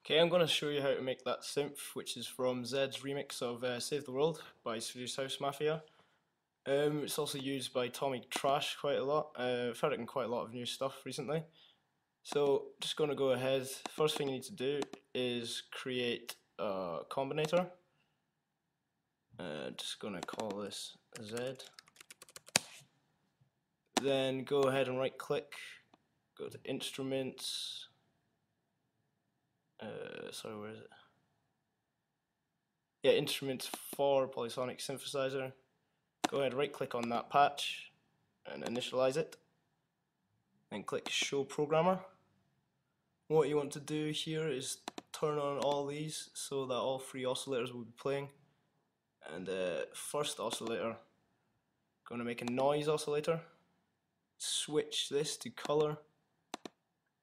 Okay, I'm going to show you how to make that synth, which is from Zedd's remix of Save the World by Swedish House Mafia. It's also used by Tommy Trash quite a lot. I've heard it in quite a lot of new stuff recently. So, just going to go ahead. First thing you need to do is create a combinator. Just going to call this Zedd. Then go ahead and right click, go to Instruments. Sorry, where is it? Yeah, Instruments for Polysonic Synthesizer. Go ahead, right click on that patch and initialize it. Then click Show Programmer. What you want to do here is turn on all these so that all three oscillators will be playing. And first oscillator, going to make a noise oscillator. Switch this to color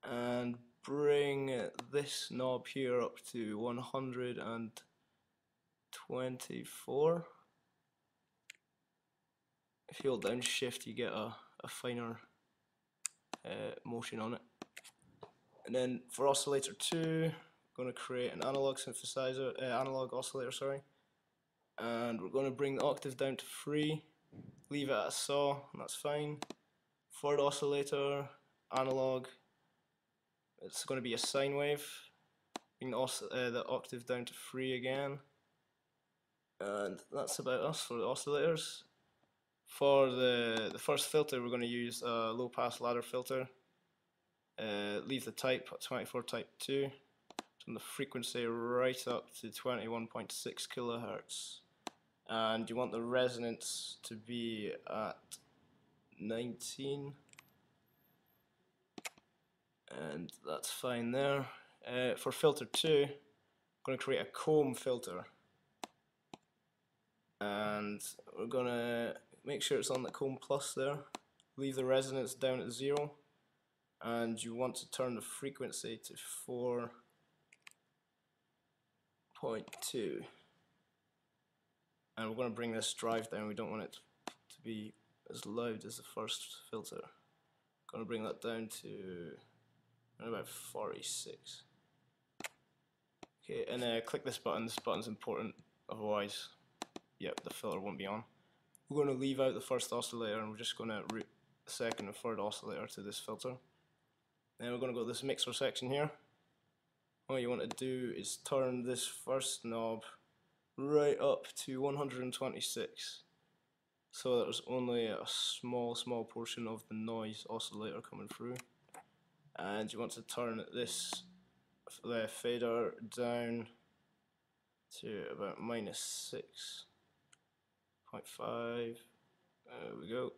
and bring this knob here up to 124. If you hold down shift you get a finer motion on it. And then for oscillator 2, I'm going to create an analog synthesizer, analog oscillator, sorry. And we're going to bring the octave down to 3, leave it at a saw, and that's fine. Third oscillator, analog, it's going to be a sine wave. Bring the octave down to 3 again. And that's about us for the oscillators. For the first filter, we're going to use a low pass ladder filter. Leave the type at 24 type 2. Turn the frequency right up to 21.6 kilohertz. And you want the resonance to be at 19. And that's fine there. For filter 2, I'm going to create a comb filter. And we're going to make sure it's on the comb plus there. Leave the resonance down at 0. And you want to turn the frequency to 4.2. And we're going to bring this drive down. We don't want it to be as loud as the first filter. Going to bring that down to about 46. Okay, and click this button. This button's important, otherwise, yep, the filter won't be on. We're going to leave out the first oscillator, and we're just going to route the second and third oscillator to this filter. Then we're going to go to this mixer section here. What you want to do is turn this first knob right up to 126, so that there's only a small portion of the noise oscillator coming through. And you want to turn this fader down to about -6.5. There we go.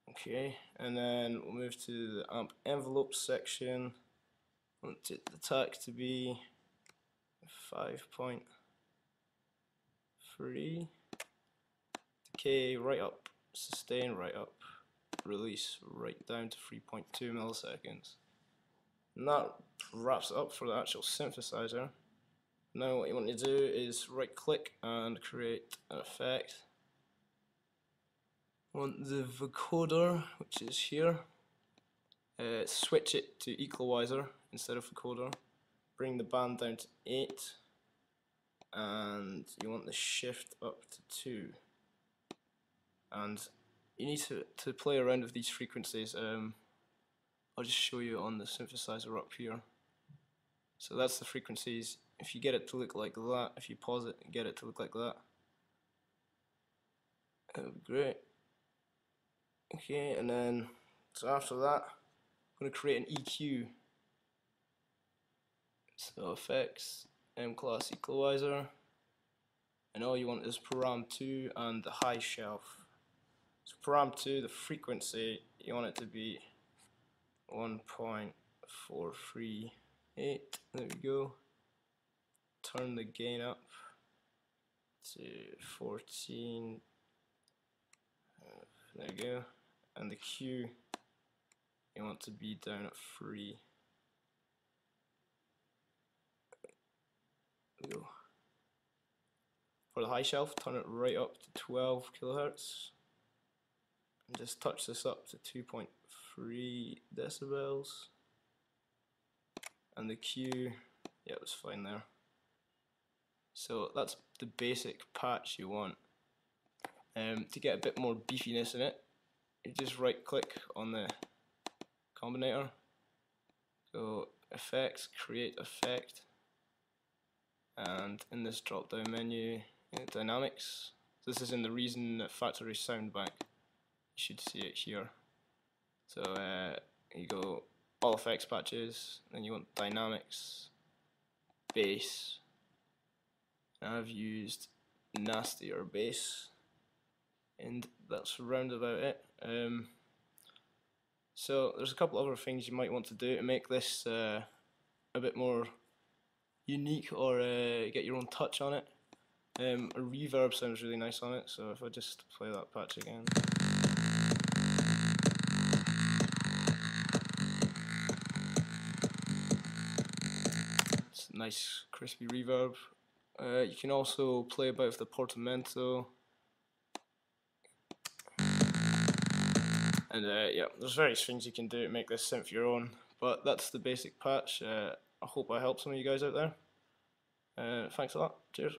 Okay, and then we'll move to the amp envelope section. I want the attack to be 5.3. Decay right up, sustain right up, release right down to 3.2 milliseconds. And that wraps it up for the actual synthesizer. Now what you want to do is right click and create an effect. I want the vocoder, which is here. Switch it to equalizer instead of vocoder. Bring the band down to 8. And you want the shift up to 2. And you need to play around with these frequencies. I'll just show you on the synthesizer up here. So that's the frequencies. If you get it to look like that, if you pause it and get it to look like that, that would be great. Okay, and then so after that, I'm going to create an EQ. So effects, M-class equalizer, and all you want is param 2 and the high shelf. So param 2, the frequency, you want it to be 1.438. There we go. Turn the gain up to 14. There we go. And the Q, you want to be down at 3. There we go. For the high shelf, turn it right up to 12 kilohertz. And just touch this up to 2.3 decibels. and the Q, yeah, it was fine there. So that's the basic patch you want. To get a bit more beefiness in it, you just right click on the combinator, go effects, create effect, and in this drop down menu, dynamics. This is in the Reason Factory Sound Bank. You should see it here. So you go all effects patches, then you want dynamics, bass. I've used nasty or bass, and that's round about it. So there's a couple other things you might want to do to make this a bit more unique, or get your own touch on it. A reverb sounds really nice on it, so if I just play that patch again. It's a nice crispy reverb. You can also play about with the portamento. And yeah, there's various things you can do to make this synth your own, but that's the basic patch. I hope I helped some of you guys out there. Thanks a lot. Cheers.